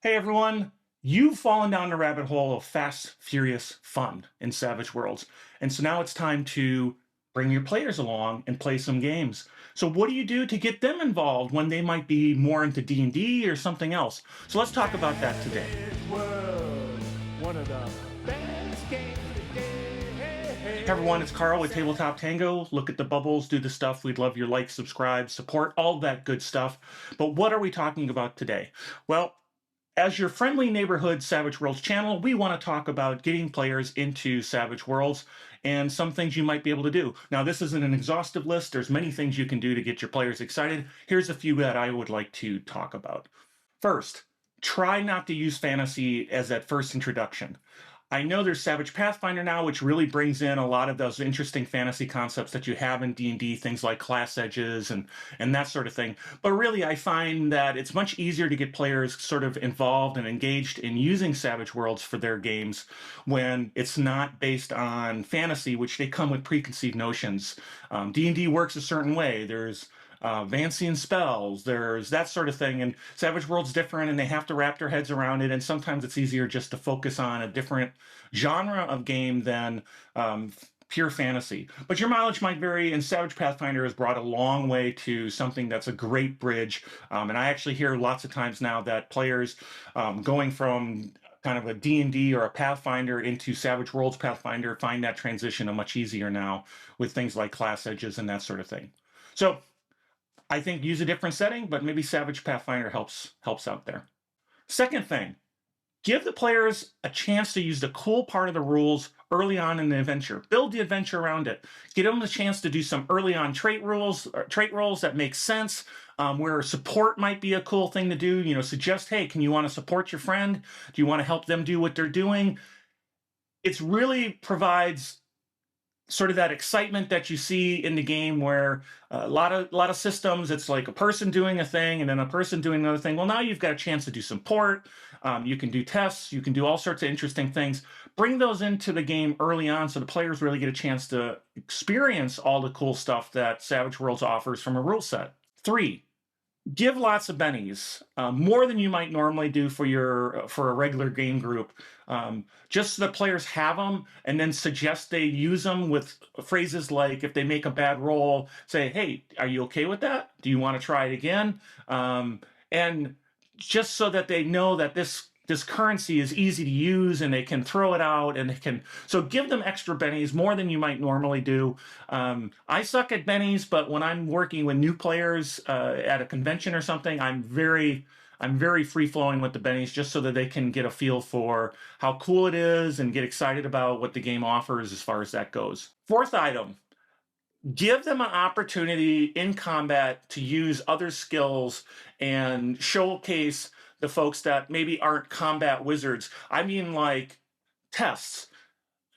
Hey everyone, you've fallen down the rabbit hole of fast, furious fun in Savage Worlds. And so now it's time to bring your players along and play some games. So what do you do to get them involved when they might be more into D&D or something else? So let's talk about that today. Savage Worlds, one of the best games Hey everyone, it's Carl with Savage. Tabletop Tango. Look at the bubbles, do the stuff. We'd love your like, subscribe, support, all that good stuff. But what are we talking about today? Well, as your friendly neighborhood Savage Worlds channel, we want to talk about getting players into Savage Worlds and some things you might be able to do. Now, this isn't an exhaustive list. There's many things you can do to get your players excited. Here's a few that I would like to talk about. First, try not to use fantasy as that first introduction. I know there's Savage Pathfinder now, which really brings in a lot of those interesting fantasy concepts that you have in D&D, things like class edges and that sort of thing. But really, I find that it's much easier to get players sort of involved and engaged in using Savage Worlds for their games when it's not based on fantasy, which they come with preconceived notions. D&D works a certain way. There's Vancian spells, there's that sort of thing. And Savage World's different, and they have to wrap their heads around it. And sometimes it's easier just to focus on a different genre of game than pure fantasy. But your mileage might vary, and Savage Pathfinder has brought a long way to something that's a great bridge. And I actually hear lots of times now that players going from kind of a D&D or a Pathfinder into Savage Worlds Pathfinder find that transition a much easier now with things like class edges and that sort of thing. So I think use a different setting, but maybe Savage Pathfinder helps out there. Second thing, give the players a chance to use the cool part of the rules early on in the adventure. Build the adventure around it. Give them the chance to do some early on trait rules, trait rolls that make sense. Where support might be a cool thing to do. Suggest, hey, can you want to support your friend? Do you want to help them do what they're doing? It really provides sort of that excitement that you see in the game where a lot of systems it's like a person doing a thing and then a person doing another thing. Well, now you've got a chance to do some port. You can do tests, you can do all sorts of interesting things. Bring those into the game early on so the players really get a chance to experience all the cool stuff that Savage Worlds offers from a rule set. Three, give lots of bennies, more than you might normally do for a regular game group, just so the players have them, and then suggest they use them with phrases like, if they make a bad roll, say, hey, are you okay with that? Do you want to try it again? And just so that they know that this currency is easy to use and they can throw it out and they can, so give them extra bennies, more than you might normally do. I suck at bennies, but when I'm working with new players at a convention or something, I'm very free flowing with the bennies, just so that they can get a feel for how cool it is and get excited about what the game offers as far as that goes. Fourth item, give them an opportunity in combat to use other skills and showcase the folks that maybe aren't combat wizards. I mean, like tests.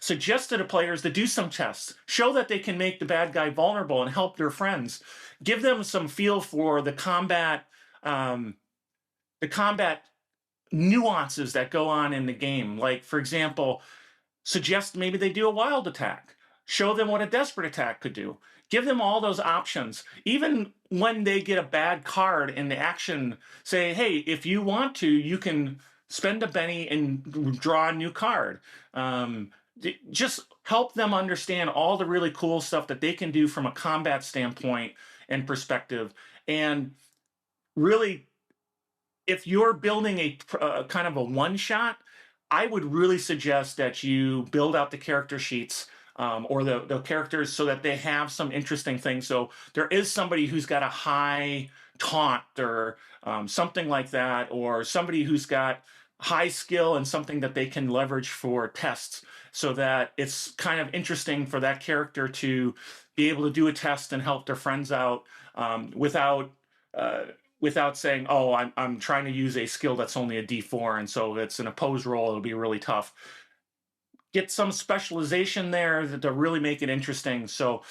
Suggest to the players to do some tests. Show that they can make the bad guy vulnerable and help their friends. Give them some feel for the combat nuances that go on in the game. Like, for example, suggest maybe they do a wild attack. Show them what a desperate attack could do. Give them all those options. Even when they get a bad card in the action, say, hey, if you want to, you can spend a penny and draw a new card. Just help them understand all the really cool stuff that they can do from a combat standpoint and perspective. And really, if you're building a kind of a one shot, I would really suggest that you build out the character sheets, or the characters, so that they have some interesting things. So there is somebody who's got a high taunt or something like that, or somebody who's got high skill and something that they can leverage for tests, so that it's kind of interesting for that character to be able to do a test and help their friends out, uh, without saying, "Oh, I'm trying to use a skill that's only a D4, and so it's an opposed roll. It'll be really tough." Get some specialization there to really make it interesting. So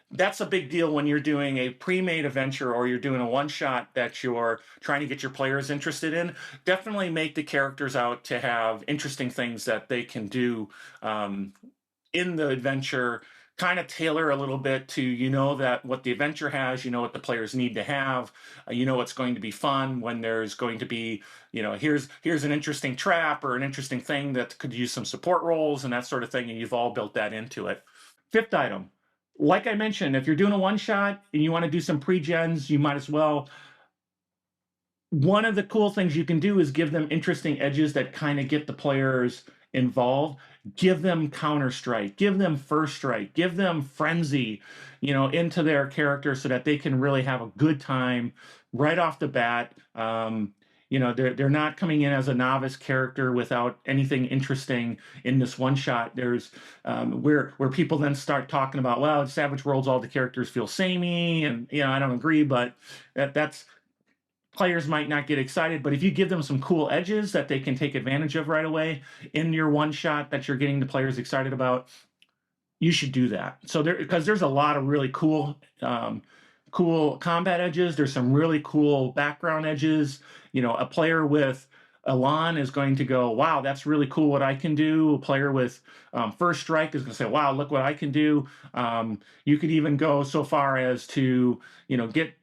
that's a big deal when you're doing a pre-made adventure or you're doing a one-shot that you're trying to get your players interested in. Definitely make the characters out to have interesting things that they can do in the adventure, kind of tailor a little bit to, that what the adventure has, what the players need to have, what's going to be fun when there's going to be, here's an interesting trap or an interesting thing that could use some support roles and that sort of thing, and you've all built that into it. Fifth item, like I mentioned, if you're doing a one shot and you want to do some pre-gens, you might as well. One of the cool things you can do is give them interesting edges that kind of get the players involved. Give them counter strike, give them first strike, give them frenzy, into their character so that they can really have a good time right off the bat. They're not coming in as a novice character without anything interesting in this one shot. There's where people then start talking about, well, in Savage Worlds all the characters feel samey, and I don't agree, but that's players might not get excited, but if you give them some cool edges that they can take advantage of right away in your one shot that you're getting the players excited about, you should do that. So because there's a lot of really cool combat edges. There's some really cool background edges. A player with Elan is going to go, wow, that's really cool what I can do. A player with First Strike is going to say, wow, look what I can do. You could even go so far as to, get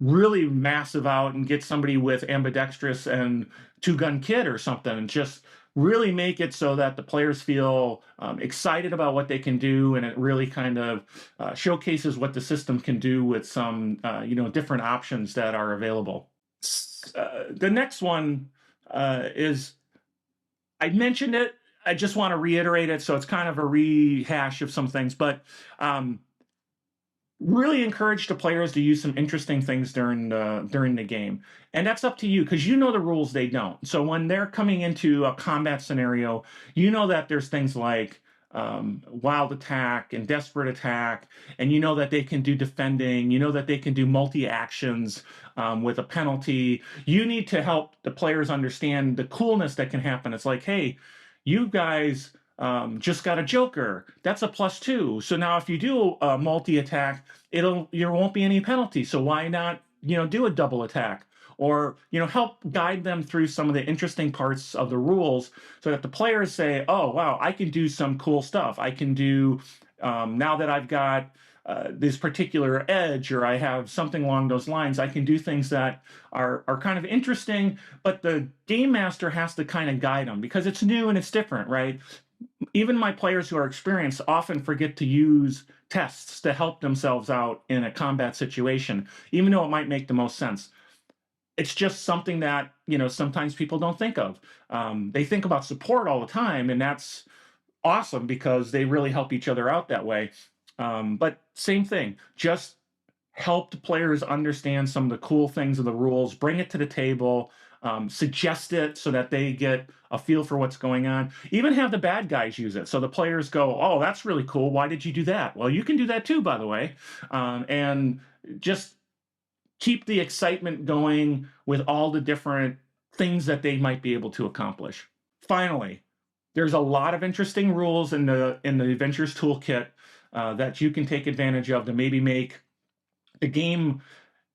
really massive out and get somebody with ambidextrous and two-gun kit or something, and just really make it so that the players feel excited about what they can do, and it really kind of showcases what the system can do with some different options that are available. The next one is, I mentioned it, I just want to reiterate it, so it's kind of a rehash of some things, but really encourage the players to use some interesting things during the game, and that's up to you because the rules, they don't. So when they're coming into a combat scenario, that there's things like wild attack and desperate attack, and that they can do defending, that they can do multi actions with a penalty. You need to help the players understand the coolness that can happen. It's like, hey, you guys just got a Joker. That's a +2. So now if you do a multi-attack, there won't be any penalty. So why not, do a double attack? Or, help guide them through some of the interesting parts of the rules so that the players say, oh, wow, I can do some cool stuff. I can do, now that I've got this particular edge, or I have something along those lines, I can do things that are kind of interesting, but the game master has to kind of guide them because it's new and it's different, right? Even my players who are experienced often forget to use tests to help themselves out in a combat situation, even though it might make the most sense. It's just something that, sometimes people don't think of. They think about support all the time, and that's awesome because they really help each other out that way. But same thing, just help the players understand some of the cool things of the rules, bring it to the table, suggest it so that they get a feel for what's going on. Even have the bad guys use it. So the players go, oh, that's really cool. Why did you do that? Well, you can do that too, by the way. And just keep the excitement going with all the different things that they might be able to accomplish. Finally, there's a lot of interesting rules in the Adventures Toolkit that you can take advantage of to maybe make the game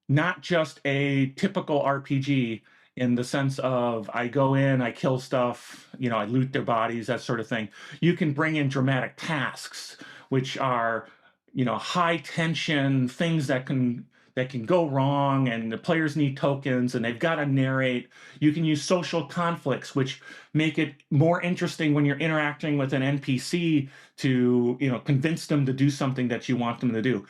not just a typical RPG in the sense of I go in, I kill stuff, I loot their bodies, that sort of thing. You can bring in dramatic tasks, which are, high tension things that can go wrong, and the players need tokens and they've got to narrate. You can use social conflicts, which make it more interesting when you're interacting with an NPC to, convince them to do something that you want them to do.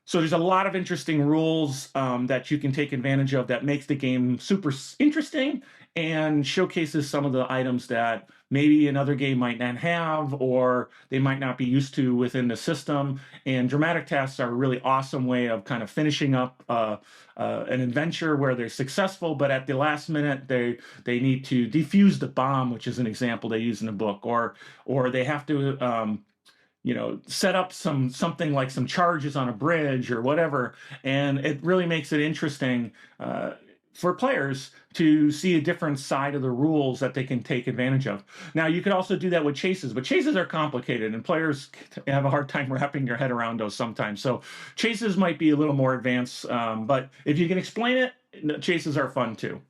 So there's a lot of interesting rules that you can take advantage of that makes the game super interesting and showcases some of the items that maybe another game might not have, or they might not be used to within the system. And dramatic tasks are a really awesome way of kind of finishing up an adventure where they're successful, but at the last minute they need to defuse the bomb, which is an example they use in the book, or they have to set up something like some charges on a bridge or whatever, and it really makes it interesting for players to see a different side of the rules that they can take advantage of. Now, you could also do that with chases, but chases are complicated, and players have a hard time wrapping their head around those sometimes. So chases might be a little more advanced, but if you can explain it, chases are fun too.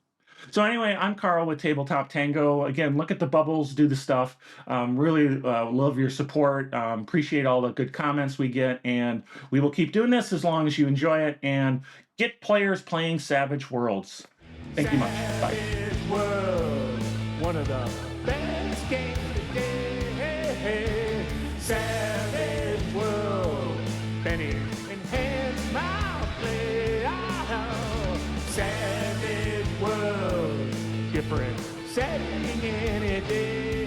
So anyway, I'm Carl with Tabletop Tango. Again, look at the bubbles, do the stuff. Really love your support. Appreciate all the good comments we get, and we will keep doing this as long as you enjoy it and get players playing Savage Worlds. Thank you much. Bye. Savage World, one of the best games today. Savage World, Benny enhance my play. Oh, Savage World, different setting any day.